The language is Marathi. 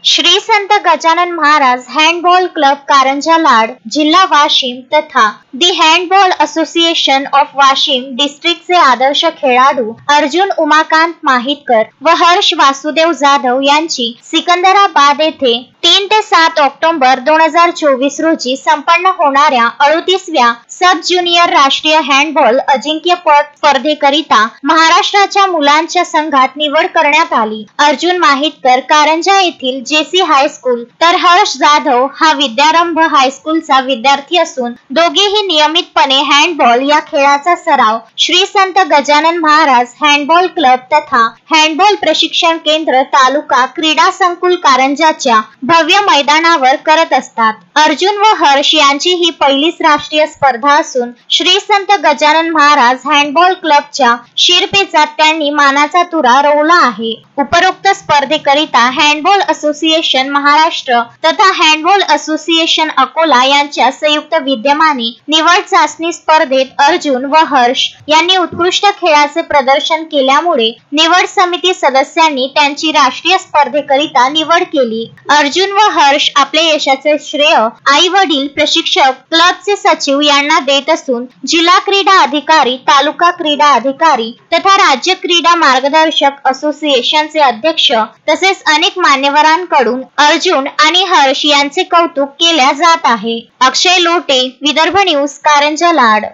श्री संत गजानन महाराज हैंडबॉल क्लब कारंजा लाड जिल्हा वाशिम तथा दी हैंडबॉल असोसिएशन ऑफ वाशिम डिस्ट्रिक्टचे आदर्श खेळाडू अर्जुन उमाकांत माहितकर व हर्ष वासुदेव जाधव यांची सिकंदराबाद येथे 3 ते 7 ऑक्टोबर 2024 रोजी संपन्न होणाऱ्या 38व्या सब ज्युनियर राष्ट्रीय हँडबॉल अजिंक्यपद स्पर्धेकरिता महाराष्ट्राच्या मुलांच्या संघात निवड करण्यात आली। अर्जुन माहितकर कारंजा येथील जेसी हायस्कूल तर हर्ष जाधव हा विद्यारंभ हायस्कूलचा विद्यार्थी असून दोघेही नियमितपणे हँडबॉल या खेळाचा सराव श्री संत गजानन महाराज हँडबॉल क्लब तथा हँडबॉल प्रशिक्षण केंद्र तालुका क्रीडा संकुल कारंजाच्या भव्य मैदानावर करत असतात। अर्जुन व हर्ष यांची ही पहिलीच राष्ट्रीय स्पर्धा असून श्री संत गजानन महाराज हँडबॉल क्लबच्या शिरपेचात त्यांनी मानाचा तुरा रोवला आहे। उपरोक्त स्पर्धेकरिता हँडबॉल असोसिएशन महाराष्ट्र तथा हँडबॉल असोसिएशन अकोला यांच्या संयुक्त विद्यमाने निवड चाचणी स्पर्धेत अर्जुन व हर्ष यांनी उत्कृष्ट खेळाचे प्रदर्शन केल्यामुळे निवड समिती सदस्यांनी त्यांची राष्ट्रीय स्पर्धेकरिता निवड केली। अर्जुन व हर्ष आपले यशाचे श्रेय आई वडील प्रशिक्षक क्लबचे सचिव यांना देत असून जिल्हा क्रीडा अधिकारी तालुका क्रीडा अधिकारी तथा राज्य क्रीडा मार्गदर्शक असोसिएशनचे अध्यक्ष तसेच अनेक मान्यवरांकडून अर्जुन आणि हर्ष यांचे कौतुक केले जात आहे। अक्षय लोटे, विदर्भ न्यूज, कारंजा लाड।